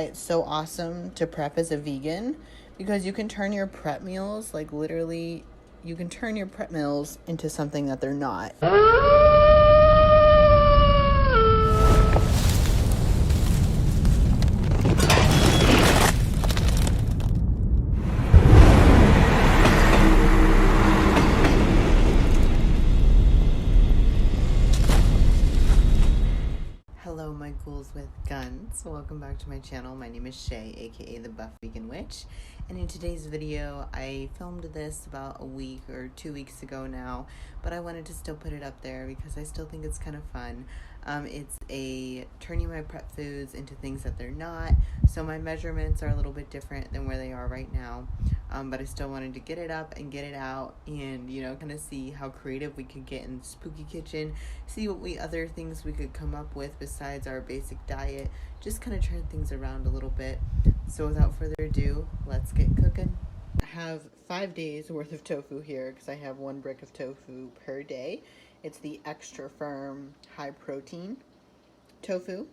It's so awesome to prep as a vegan because you can turn your prep meals, like literally, you can turn your prep meals into something that they're not. Hello, my ghouls with guns. Welcome back to my channel. My name is Shay, aka the Buff Vegan Witch, and in today's video I filmed this about a week or 2 weeks ago now, but I wanted to still put it up there because I still think it's kind of fun. It's a turning my prep foods into things that they're not, so my measurements are a little bit different than where they are right now, but I still wanted to get it up and get it out and, you know, kind of see how creative we could get in the spooky kitchen, see what other things we could come up with besides our basic diet, just kind of turn things around a little bit. So without further ado, let's get cooking. I have 5 days worth of tofu here because I have 1 brick of tofu per day. It's the extra firm high protein tofu.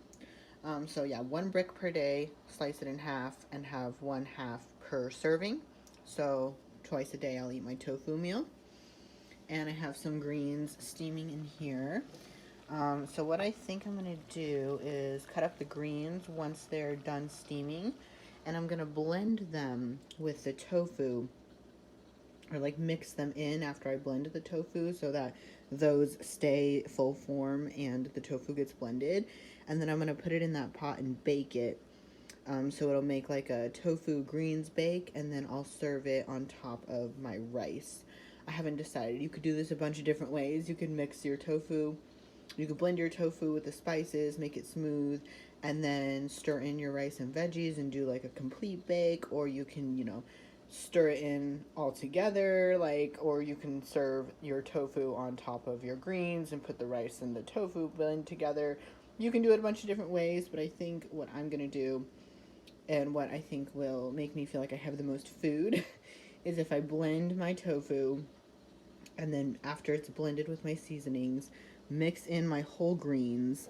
So yeah, 1 brick per day, slice it in half and have 1/2 per serving. So twice a day I'll eat my tofu meal. And I have some greens steaming in here. So what I think I'm going to do is cut up the greens once they're done steaming, and I'm going to blend them with the tofu, or like mix them in after I blend the tofu so that those stay full form and the tofu gets blended. And then I'm going to put it in that pot and bake it. So it'll make like a tofu greens bake, and then I'll serve it on top of my rice. I haven't decided. You could do this a bunch of different ways. You could mix your tofu. You could blend your tofu with the spices, make it smooth, and then stir in your rice and veggies and do like a complete bake. Or you can, you know, stir it in all together, like, or you can serve your tofu on top of your greens and put the rice and the tofu blend together. You can do it a bunch of different ways, but I think what I'm going to do and what I think will make me feel like I have the most food is if I blend my tofu, and then after it's blended with my seasonings, mix in my whole greens,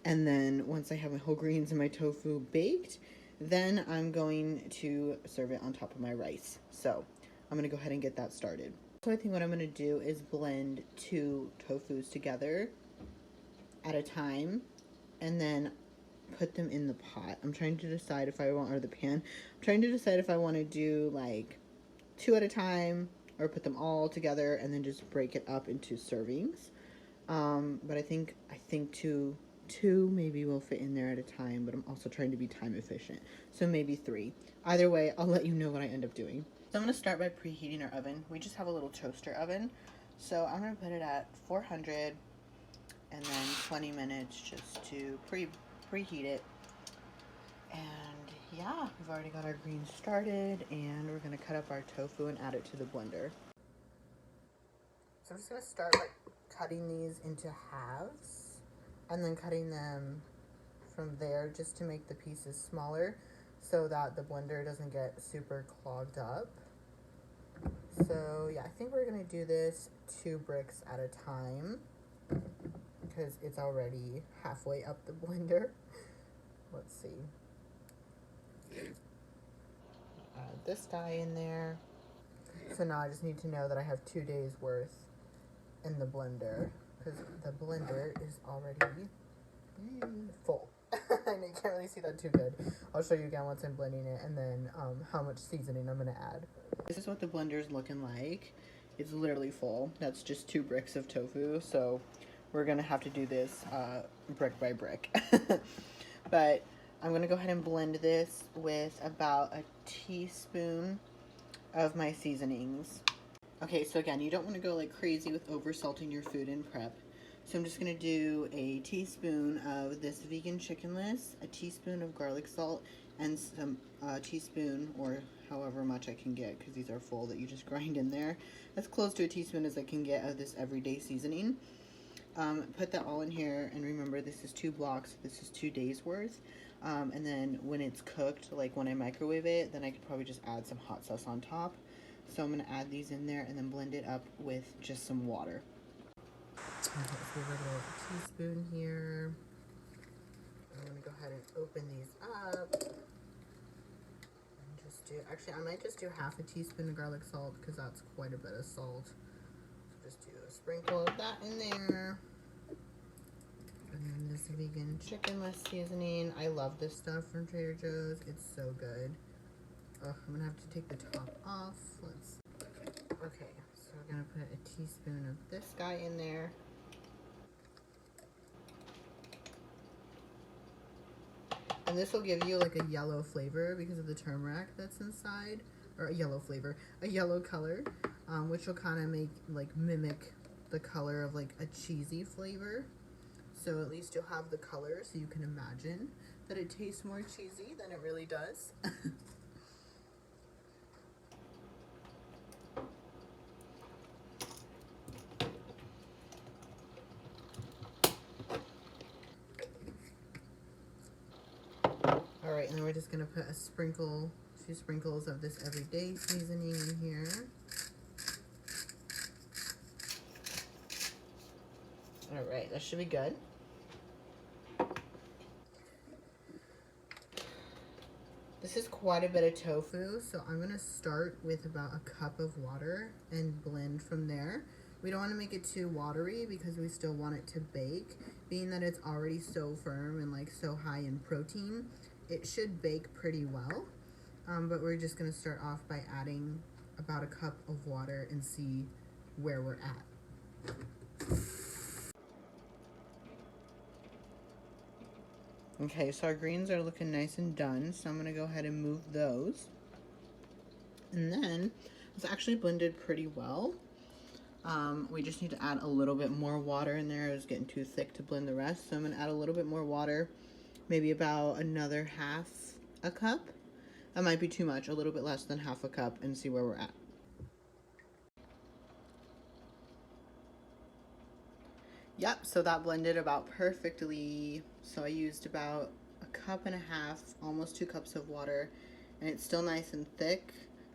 and then once I have my whole greens and my tofu baked, then I'm going to serve it on top of my rice. So I'm going to go ahead and get that started. So I think what I'm going to do is blend 2 tofus together at a time and then put them in the pot. I'm trying to decide if I want, or the pan. I'm trying to decide if I want to do like 2 at a time or put them all together and then just break it up into servings. But I think two maybe will fit in there at a time, but I'm also trying to be time efficient. So maybe 3. Either way, I'll let you know what I end up doing. So I'm going to start by preheating our oven. We just have a little toaster oven. So I'm going to put it at 400 and then 20 minutes just to preheat it. And yeah, we've already got our greens started, and we're going to cut up our tofu and add it to the blender. So I'm just going to start by cutting these into halves and then cutting them from there just to make the pieces smaller so that the blender doesn't get super clogged up. So yeah, I think we're going to do this 2 bricks at a time because it's already halfway up the blender. Let's see. Add this dye in there. So now I just need to know that I have 2 days worth in the blender because the blender is already full. I know you can't really see that too good. I'll show you again once I'm blending it, and then how much seasoning I'm going to add. This is what the blender is looking like. It's literally full. That's just 2 bricks of tofu, so we're going to have to do this brick by brick. But I'm going to go ahead and blend this with about a teaspoon of my seasonings. Okay, so again, you don't want to go like crazy with over salting your food in prep. So I'm just going to do a teaspoon of this vegan chickenless, a teaspoon of garlic salt, and some teaspoon, or however much I can get, because these are full, that you just grind in there. As close to a teaspoon as I can get of this everyday seasoning. Put that all in here, and remember this is 2 blocks, this is 2 days worth. And then when it's cooked, like when I microwave it, then I could probably just add some hot sauce on top. So I'm going to add these in there and then blend it up with just some water. Okay, so we're going to have a teaspoon here. I'm going to go ahead and open these up. actually, I might just do half a teaspoon of garlic salt because that's quite a bit of salt. So just do a sprinkle of that in there. And then this vegan chicken must seasoning. I love this stuff from Trader Joe's. It's so good. Oh, I'm gonna have to take the top off. Okay, so we're gonna put a teaspoon of this guy in there. And this will give you like a yellow flavor because of the turmeric that's inside, or a yellow flavor, a yellow color, which will kind of mimic the color of like a cheesy flavor. So at least you'll have the color so you can imagine that it tastes more cheesy than it really does. Alright, and then we're just going to put a few sprinkles of this everyday seasoning in here. Alright, that should be good. This is quite a bit of tofu, so I'm going to start with about a cup of water and blend from there. We don't want to make it too watery because we still want it to bake. Being that it's already so firm and like so high in protein, it should bake pretty well. But we're just going to start off by adding about a cup of water and see where we're at. Okay, so our greens are looking nice and done, so I'm going to go ahead and move those. And then it's actually blended pretty well. We just need to add a little bit more water in there. It was getting too thick to blend the rest, so I'm going to add a little bit more water, maybe about another half a cup. That might be too much, a little bit less than half a cup, and see where we're at. Yep, so that blended about perfectly. So I used about a cup and a half, almost 2 cups of water, and it's still nice and thick.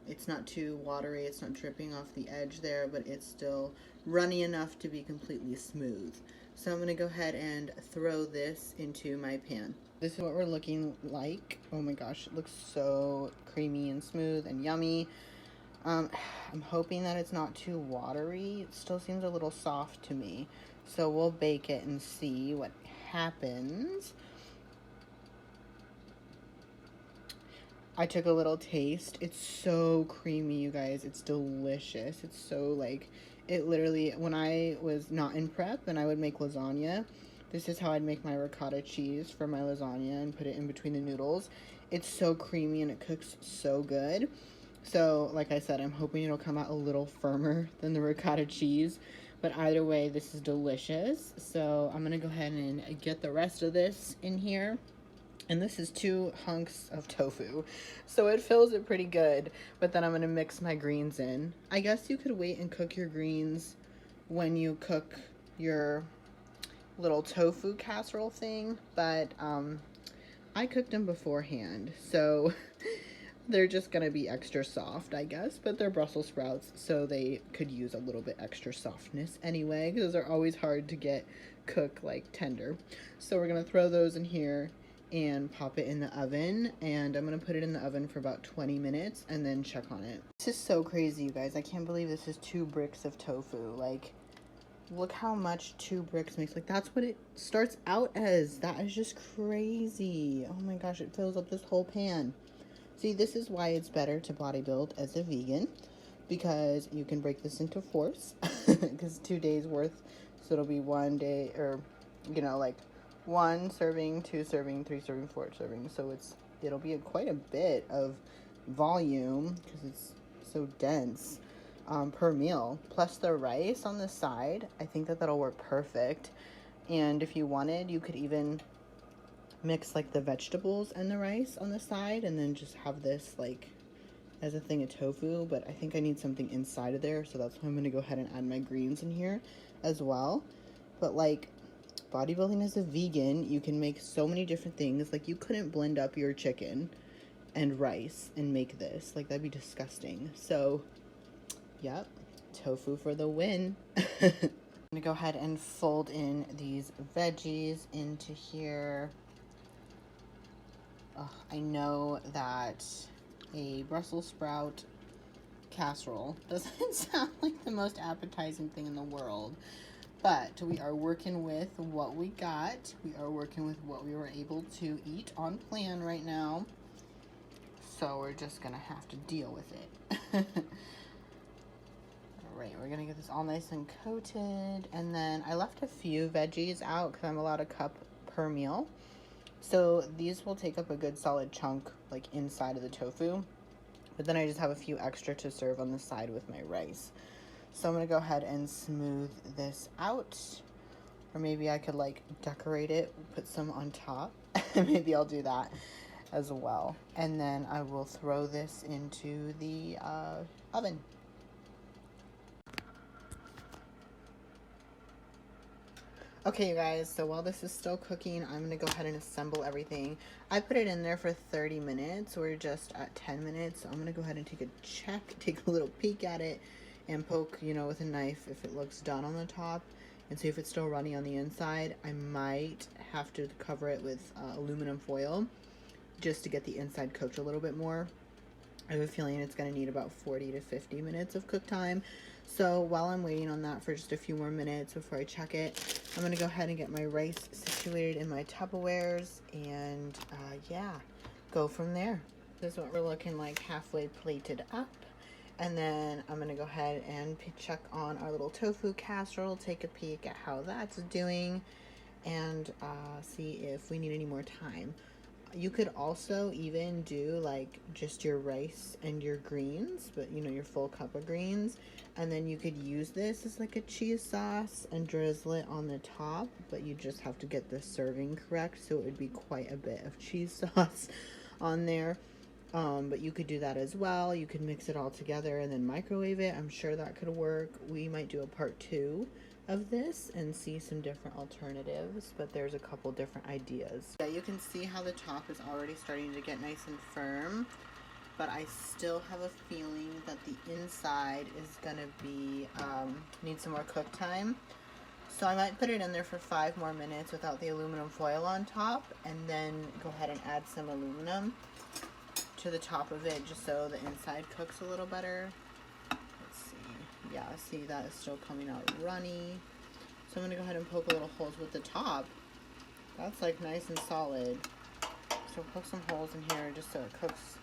It's not too watery, it's not dripping off the edge there, but it's still runny enough to be completely smooth. So I'm gonna go ahead and throw this into my pan. This is what we're looking like. Oh my gosh, it looks so creamy and smooth and yummy. I'm hoping that it's not too watery. It still seems a little soft to me. So we'll bake it and see what happens. I took a little taste. It's so creamy, you guys. It's delicious. It's so like, it literally, when I was not in prep and I would make lasagna, this is how I'd make my ricotta cheese for my lasagna and put it in between the noodles. It's so creamy and it cooks so good. So, like I said, I'm hoping it'll come out a little firmer than the ricotta cheese. But either way, this is delicious. So I'm going to go ahead and get the rest of this in here. And this is 2 hunks of tofu. So it fills it pretty good. But then I'm going to mix my greens in. I guess you could wait and cook your greens when you cook your little tofu casserole thing. But I cooked them beforehand. So they're just going to be extra soft, I guess, but they're Brussels sprouts, so they could use a little bit extra softness anyway, because they're always hard to get cooked like tender. So we're going to throw those in here and pop it in the oven, and I'm going to put it in the oven for about 20 minutes and then check on it. This is so crazy, you guys. I can't believe this is 2 bricks of tofu. Like, look how much 2 bricks makes. Like, that's what it starts out as. That is just crazy. Oh my gosh, it fills up this whole pan. See, this is why it's better to bodybuild as a vegan, because you can break this into 4s, because 2 days worth, so it'll be 1 day, or, you know, like 1 serving, 2 serving, 3 serving, 4 serving, so it'll be quite a bit of volume, because it's so dense, per meal, plus the rice on the side. I think that'll work perfect, and if you wanted, you could even mix like the vegetables and the rice on the side and then just have this like as a thing of tofu. But I think I need something inside of there, so that's why I'm going to go ahead and add my greens in here as well. But like, bodybuilding as a vegan, you can make so many different things. Like, you couldn't blend up your chicken and rice and make this. Like, that'd be disgusting. So yep, tofu for the win. I'm gonna go ahead and fold in these veggies into here. I know that a Brussels sprout casserole. Doesn't sound like the most appetizing thing in the world, but we are working with what we got. We are working with what we were able to eat on plan right now. So we're just gonna have to deal with it. Alright, we're gonna get this all nice and coated. And then I left a few veggies out because I'm allowed a cup per meal. So these will take up a good solid chunk like inside of the tofu. But then I just have a few extra to serve on the side with my rice. So I'm gonna go ahead and smooth this out. Or maybe I could like decorate it, put some on top. Maybe I'll do that as well. And then I will throw this into the oven. Okay, you guys, so while this is still cooking, I'm gonna go ahead and assemble everything. I put it in there for 30 minutes. We're just at 10 minutes. So I'm gonna go ahead and take a little peek at it and poke, with a knife if it looks done on the top and see if it's still runny on the inside. I might have to cover it with aluminum foil just to get the inside cooked a little bit more. I have a feeling it's gonna need about 40 to 50 minutes of cook time. So while I'm waiting on that for just a few more minutes before I check it, I'm gonna go ahead and get my rice situated in my Tupperwares and yeah, go from there. This is what we're looking like halfway plated up. And then I'm gonna go ahead and check on our little tofu casserole, take a peek at how that's doing, and see if we need any more time. You could also even do like just your rice and your greens, but your full cup of greens. And then you could use this as like a cheese sauce and drizzle it on the top, but you just have to get the serving correct. So it would be quite a bit of cheese sauce on there. But you could do that as well. You could mix it all together and then microwave it. I'm sure that could work. We might do a part 2 of this and see some different alternatives, but there's a couple different ideas. Yeah, you can see how the top is already starting to get nice and firm, but I still have a feeling that the inside is gonna be need some more cook time. So I might put it in there for 5 more minutes without the aluminum foil on top, and then go ahead and add some aluminum to the top of it just so the inside cooks a little better. Yeah, see, that is still coming out runny. So I'm going to go ahead and poke a little holes with the top. That's like nice and solid. So poke some holes in here just so it cooks,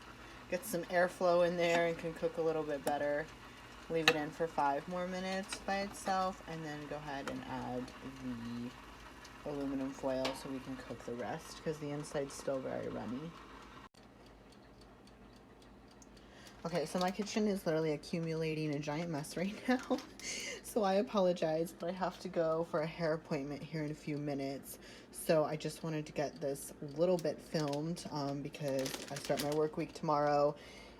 gets some airflow in there and can cook a little bit better. Leave it in for 5 more minutes by itself, and then go ahead and add the aluminum foil so we can cook the rest because the inside's still very runny. Okay, so my kitchen is literally accumulating a giant mess right now, so I apologize, but I have to go for a hair appointment here in a few minutes. So I just wanted to get this little bit filmed because I start my work week tomorrow,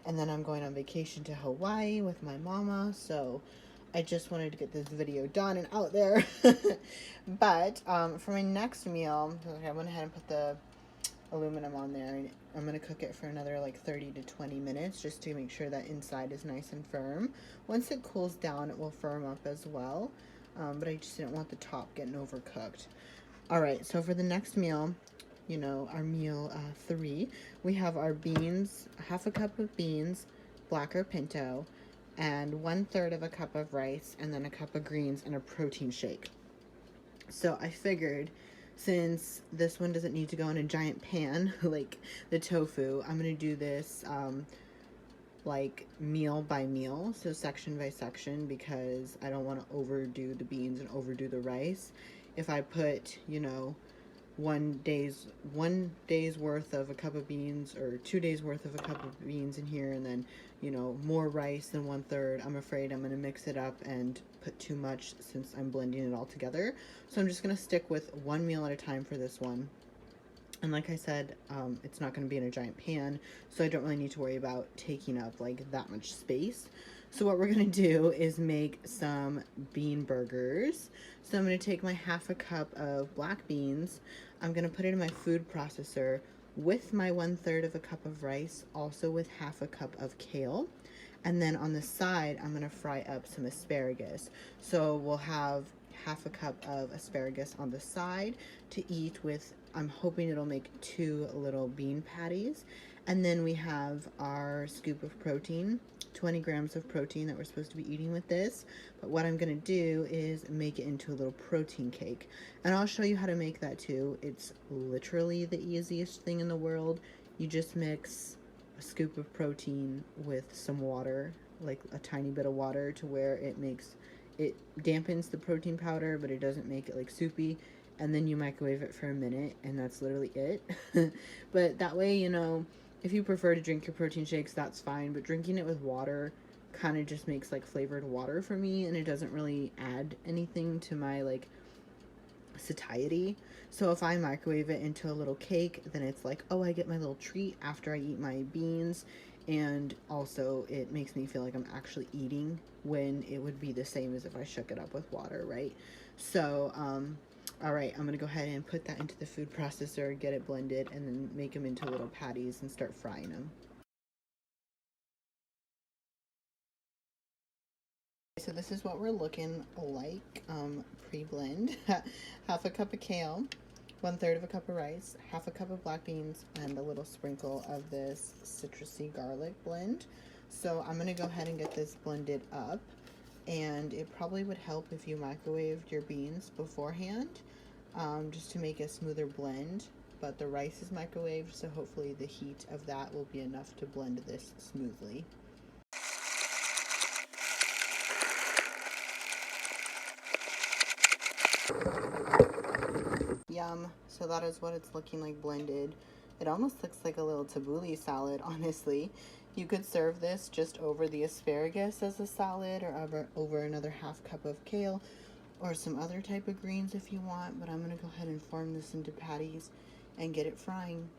and then I'm going on vacation to Hawaii with my mama, so I just wanted to get this video done and out there. But for my next meal, okay, I went ahead and put the aluminum on there. I'm going to cook it for another like 30 to 20 minutes just to make sure that inside is nice and firm. Once it cools down, it will firm up as well, but I just didn't want the top getting overcooked. Alright, so for the next meal, our meal 3, we have our beans, half a cup of beans, black or pinto, and 1/3 of a cup of rice, and then a cup of greens and a protein shake. So I figured, since this one doesn't need to go in a giant pan like the tofu, I'm going to do this like meal by meal, so section by section, because I don't want to overdo the beans and overdo the rice. If I put, 1 day's worth of a cup of beans, or 2 days worth of a cup of beans in here, and then more rice than 1/3, I'm afraid I'm going to mix it up and put too much since I'm blending it all together. So I'm just going to stick with 1 meal at a time for this one. And like I said, it's not going to be in a giant pan, so I don't really need to worry about taking up like that much space. So what we're going to do is make some bean burgers. So I'm going to take my half a cup of black beans. I'm going to put it in my food processor with my 1/3 of a cup of rice, also with half a cup of kale. And then on the side, I'm going to fry up some asparagus. So we'll have half a cup of asparagus on the side to eat with. I'm hoping it'll make 2 little bean patties. And then we have our scoop of protein, 20 grams of protein that we're supposed to be eating with this. But what I'm going to do is make it into a little protein cake. And I'll show you how to make that too. It's literally the easiest thing in the world. You just mix a scoop of protein with some water, like a tiny bit of water, to where it dampens the protein powder, but it doesn't make it like soupy. And then you microwave it for a minute, and that's literally it. But that way, you know, if you prefer to drink your protein shakes, that's fine, but drinking it with water kind of just makes like flavored water for me, and it doesn't really add anything to my like satiety. So if I microwave it into a little cake, then it's like, oh, I get my little treat after I eat my beans, and also it makes me feel like I'm actually eating, when it would be the same as if I shook it up with water, right? So all right, I'm gonna go ahead and put that into the food processor, get it blended, and then make them into little patties and start frying them. So this is what we're looking like pre-blend. Half a cup of kale, 1/3 of a cup of rice, half a cup of black beans, and a little sprinkle of this citrusy garlic blend. So I'm gonna go ahead and get this blended up, and it probably would help if you microwaved your beans beforehand, just to make a smoother blend. But the rice is microwaved, so hopefully the heat of that will be enough to blend this smoothly. Yum. So that is what it's looking like blended. It almost looks like a little tabbouleh salad, honestly. You could serve this just over the asparagus as a salad, or over another half cup of kale, or some other type of greens if you want. But I'm going to go ahead and form this into patties and get it frying.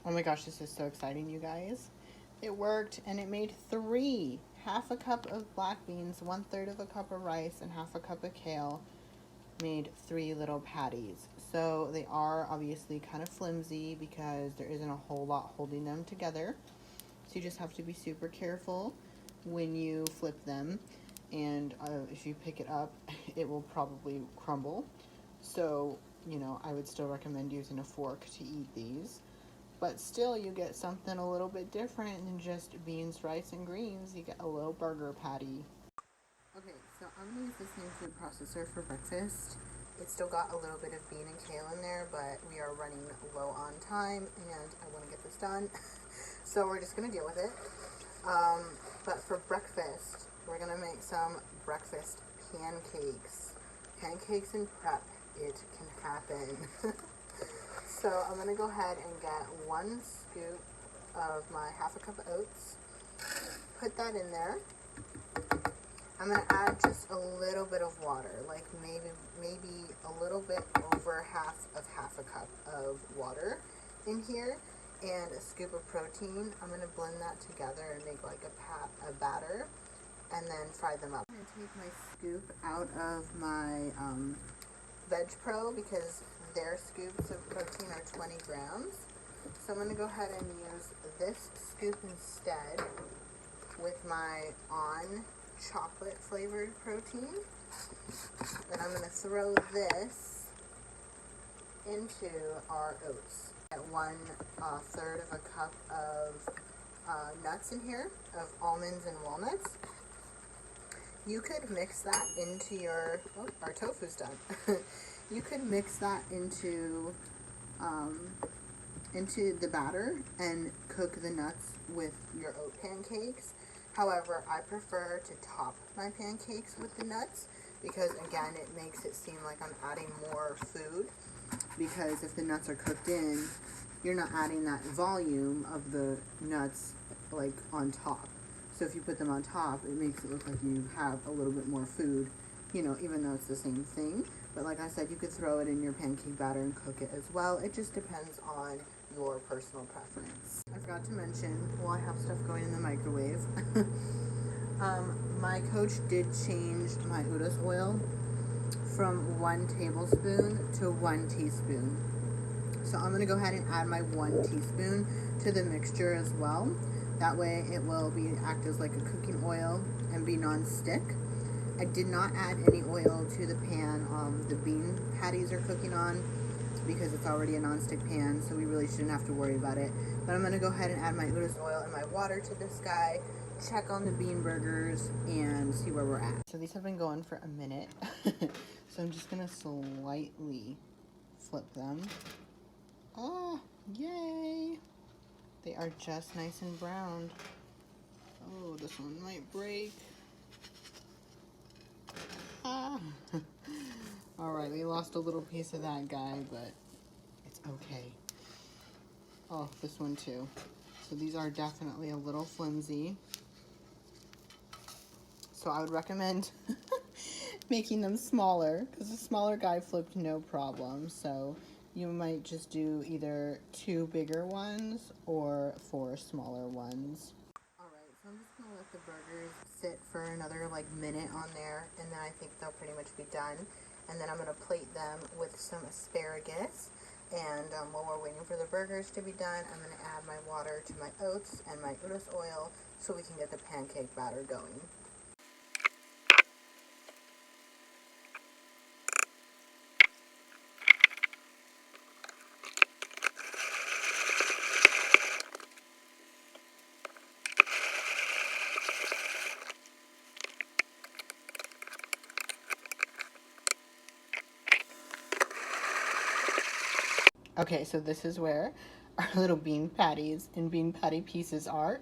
Oh my gosh, this is so exciting, you guys. It worked, and it made 3. Half a cup of black beans, 1/3 of a cup of rice, and half a cup of kale made 3 little patties. So they are obviously kind of flimsy because there isn't a whole lot holding them together. So you just have to be super careful when you flip them. And if you pick it up, it will probably crumble. So, you know, I would still recommend using a fork to eat these. But still, you get something a little bit different than just beans, rice, and greens. You get a little burger patty. Okay, so I'm going to use this new food processor for breakfast. It's still got a little bit of bean and kale in there, but we are running low on time, and I want to get this done. So we're just going to deal with it. But for breakfast, we're going to make some breakfast pancakes. Pancakes and prep, it can happen. So I'm going to go ahead and get 1 scoop of my half a cup of oats. Put that in there. I'm going to add just a little bit of water, like maybe a little bit over half a cup of water in here, and a scoop of protein. I'm going to blend that together and make like a batter, and then fry them up. I'm going to take my scoop out of my Veg Pro, because their scoops of protein are 20 grams. So I'm going to go ahead and use this scoop instead with my chocolate flavored protein. And I'm going to throw this into our oats. At 1/3 of a cup of nuts in here, of almonds and walnuts. You could mix that into your, oh, our tofu's done. You could mix that into the batter and cook the nuts with your oat pancakes. However, I prefer to top my pancakes with the nuts, because again, it makes it seem like I'm adding more food, because if the nuts are cooked in, you're not adding that volume of the nuts like on top. So if you put them on top, it makes it look like you have a little bit more food, you know, even though it's the same thing. But like I said, you could throw it in your pancake batter and cook it as well. It just depends on your personal preference. I forgot to mention, while I have stuff going in the microwave, my coach did change my Udas oil from 1 tablespoon to 1 teaspoon. So I'm going to go ahead and add my 1 teaspoon to the mixture as well. That way it will act as like a cooking oil and be non-stick. I did not add any oil to the pan the bean patties are cooking on because it's already a non-stick pan, so we really shouldn't have to worry about it. But I'm going to go ahead and add my Uda's oil and my water to this guy, check on the bean burgers, and see where we're at. So these have been going for a minute, so I'm just going to slightly flip them. Oh, yay! They are just nice and browned. Oh, this one might break. Ah. Alright, we lost a little piece of that guy, but it's okay. Oh, this one too. So these are definitely a little flimsy. So I would recommend making them smaller, because the smaller guy flipped no problem. So you might just do either 2 bigger ones or 4 smaller ones. Alright, so I'm just going to let the burgers sit for another like minute on there, and then I think they'll pretty much be done. And then I'm going to plate them with some asparagus. And while we're waiting for the burgers to be done, I'm going to add my water to my oats and my Uda's oil so we can get the pancake batter going. Okay, so this is where our little bean patties and bean patty pieces are.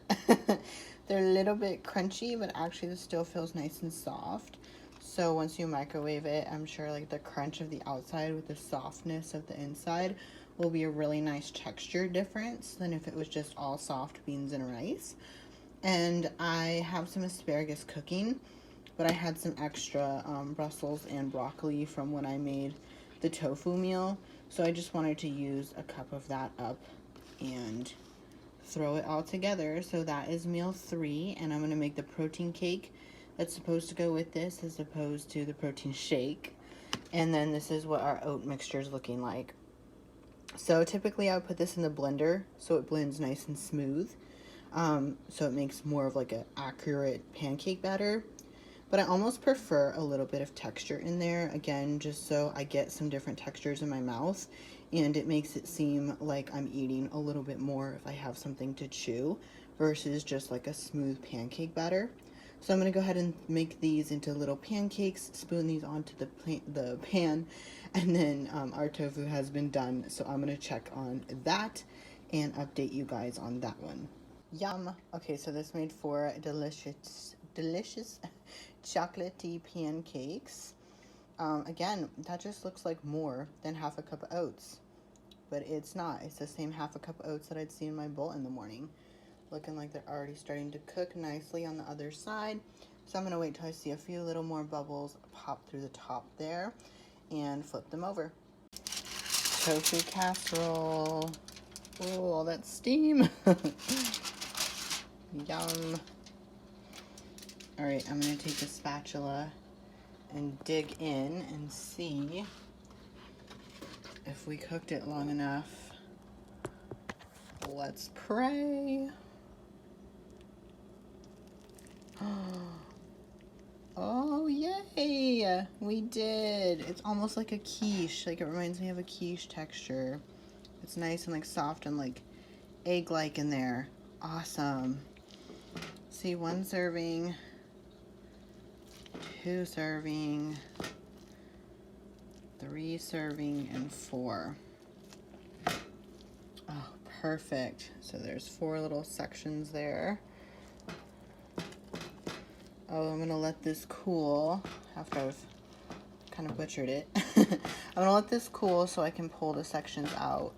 They're a little bit crunchy, but actually this still feels nice and soft. So once you microwave it, I'm sure like the crunch of the outside with the softness of the inside will be a really nice texture difference than if it was just all soft beans and rice. And I have some asparagus cooking, but I had some extra Brussels and broccoli from when I made the tofu meal. So I just wanted to use a cup of that up and throw it all together. So that is meal 3, and I'm going to make the protein cake that's supposed to go with this as opposed to the protein shake. And then this is what our oat mixture is looking like. So typically I would put this in the blender so it blends nice and smooth. So it makes more of like an accurate pancake batter. But I almost prefer a little bit of texture in there, again, just so I get some different textures in my mouth, and it makes it seem like I'm eating a little bit more if I have something to chew versus just like a smooth pancake batter. So I'm going to go ahead and make these into little pancakes, spoon these onto the pan, and then our tofu has been done, so I'm going to check on that and update you guys on that one. Yum! Okay, so this made 4 delicious chocolatey pancakes. Again, that just looks like more than half a cup of oats, but it's not. It's the same half a cup of oats that I'd see in my bowl in the morning. Looking like they're already starting to cook nicely on the other side. So I'm going to wait till I see a few little more bubbles pop through the top there and flip them over. Tofu casserole. Oh, all that steam. Yum. Alright, I'm going to take a spatula and dig in and see if we cooked it long enough. Let's pray. Oh, yay! We did! It's almost like a quiche. Like, it reminds me of a quiche texture. It's nice and like soft and like egg-like in there. Awesome. See, 1 serving. 2 serving, 3 serving, and 4. Oh, perfect. So there's 4 little sections there. Oh, I'm gonna let this cool after I've kind of butchered it. I'm gonna let this cool so I can pull the sections out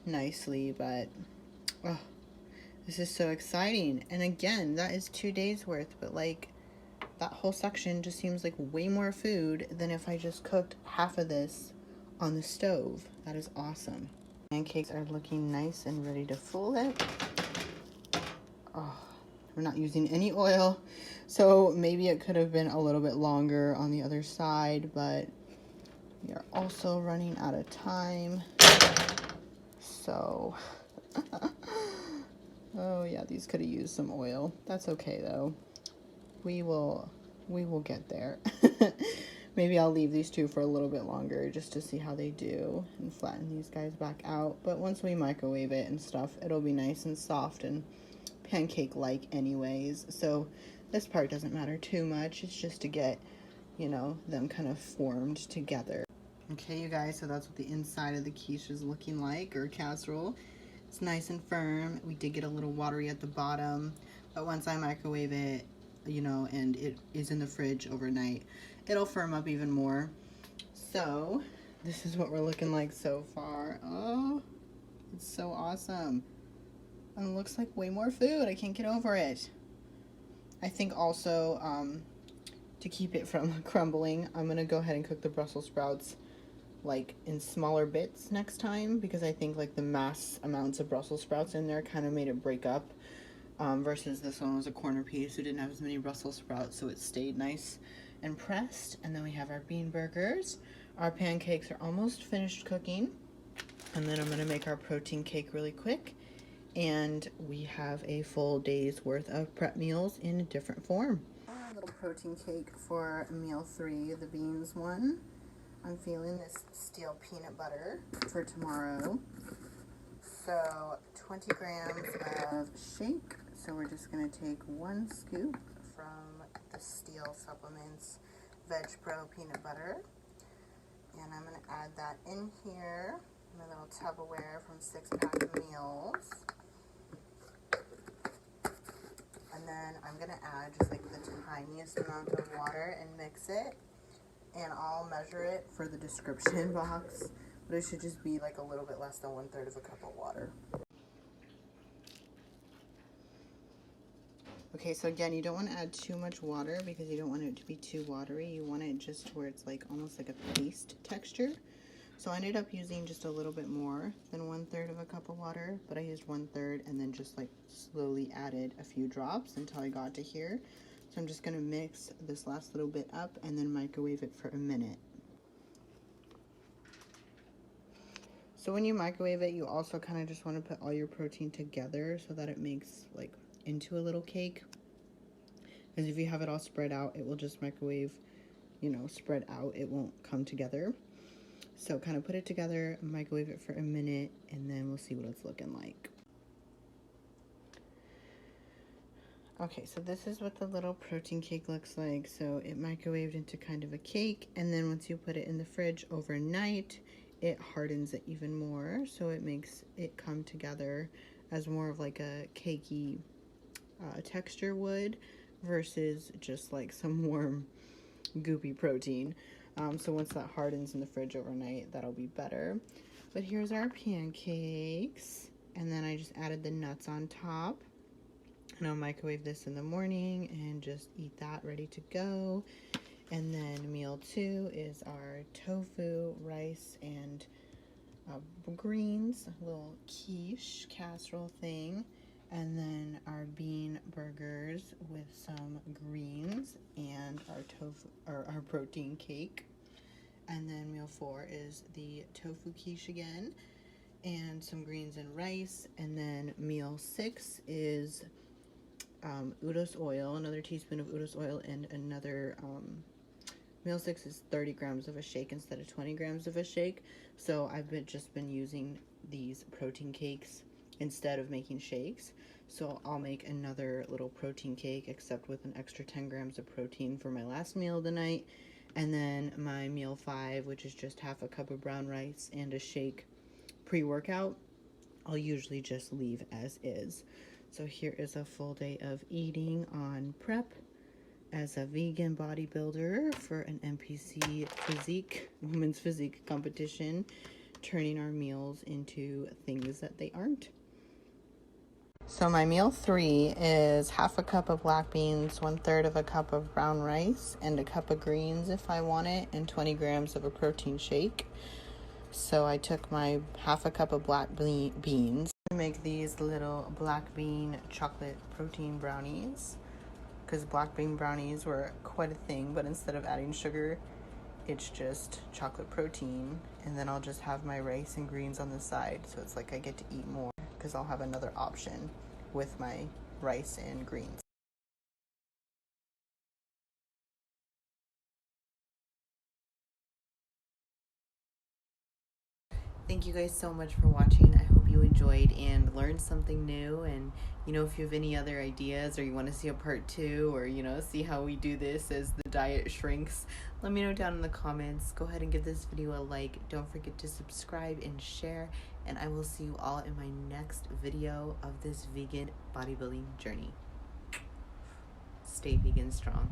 nicely, but oh, this is so exciting. And again, that is 2 days worth, but like, that whole section just seems like way more food than if I just cooked half of this on the stove. That is awesome. Pancakes are looking nice and ready to flip. Oh, we're not using any oil, so maybe it could have been a little bit longer on the other side, but we are also running out of time. So Oh yeah, these could have used some oil. That's okay though. We will get there. Maybe I'll leave these two for a little bit longer just to see how they do and flatten these guys back out. But once we microwave it and stuff, it'll be nice and soft and pancake-like anyways. So this part doesn't matter too much. It's just to get, you know, them kind of formed together. Okay, you guys, so that's what the inside of the quiche is looking like, or casserole. It's nice and firm. We did get a little watery at the bottom, but once I microwave it, you know, and it is in the fridge overnight, it'll firm up even more. So this is what we're looking like so far. Oh, it's so awesome. And it looks like way more food. I can't get over it. I think also to keep it from crumbling, I'm gonna go ahead and cook the Brussels sprouts like in smaller bits next time, because I think like the mass amounts of Brussels sprouts in there kind of made it break up, versus this one was a corner piece who didn't have as many Brussels sprouts, so it stayed nice and pressed. And then we have our bean burgers. Our pancakes are almost finished cooking, and then I'm gonna make our protein cake really quick, and we have a full day's worth of prep meals in a different form. Our little protein cake for meal 3, the beans one. I'm feeling this steel peanut butter for tomorrow. So 20 grams of shake. So we're just going to take 1 scoop from the Steel Supplements Veg Pro peanut butter. And I'm going to add that in here, my little Tupperware from 6-Pack Meals. And then I'm going to add just like the tiniest amount of water and mix it. And I'll measure it for the description box, but it should just be like a little bit less than 1/3 of a cup of water. Okay, so again, you don't want to add too much water because you don't want it to be too watery. You want it just where it's like almost like a paste texture. So I ended up using just a little bit more than 1/3 of a cup of water, but I used 1/3 and then just like slowly added a few drops until I got to here. So I'm just going to mix this last little bit up and then microwave it for a minute. So when you microwave it, you also kind of just want to put all your protein together so that it makes like into a little cake. Because if you have it all spread out, it will just microwave, you know, spread out. It won't come together. So kind of put it together, microwave it for a minute, and then we'll see what it's looking like. Okay, so this is what the little protein cake looks like. So it microwaved into kind of a cake, and then once you put it in the fridge overnight, it hardens it even more. So it makes it come together as more of like a cakey texture would, versus just like some warm goopy protein. So once that hardens in the fridge overnight, that'll be better. But here's our pancakes, and then I just added the nuts on top. And I'll microwave this in the morning and just eat that ready to go. And then meal 2 is our tofu, rice, and greens, a little quiche casserole thing. And then our bean burgers with some greens and our tofu, or our protein cake. And then meal 4 is the tofu quiche again, and some greens and rice. And then meal 6 is Udo's oil, another teaspoon of Udo's oil, and another meal 6 is 30 grams of a shake instead of 20 grams of a shake. So I've just been using these protein cakes instead of making shakes. So I'll make another little protein cake, except with an extra 10 grams of protein for my last meal of the night. And then my meal 5, which is just half a cup of brown rice and a shake pre-workout, I'll usually just leave as is. So here is a full day of eating on prep as a vegan bodybuilder for an NPC physique, women's physique competition, turning our meals into things that they aren't. So my meal 3 is half a cup of black beans, 1/3 of a cup of brown rice, and a cup of greens if I want it, and 20 grams of a protein shake. So I took my half a cup of black beans to make these little black bean chocolate protein brownies, because black bean brownies were quite a thing, but instead of adding sugar, it's just chocolate protein. And then I'll just have my rice and greens on the side, so it's like I get to eat more. because I'll have another option with my rice and greens. Thank you guys so much for watching. I hope you enjoyed and learned something new. And if you have any other ideas, or you want to see a part 2, or see how we do this as the diet shrinks, let me know down in the comments. Go ahead and give this video a like. Don't forget to subscribe and share, and I will see you all in my next video of this vegan bodybuilding journey. Stay vegan strong.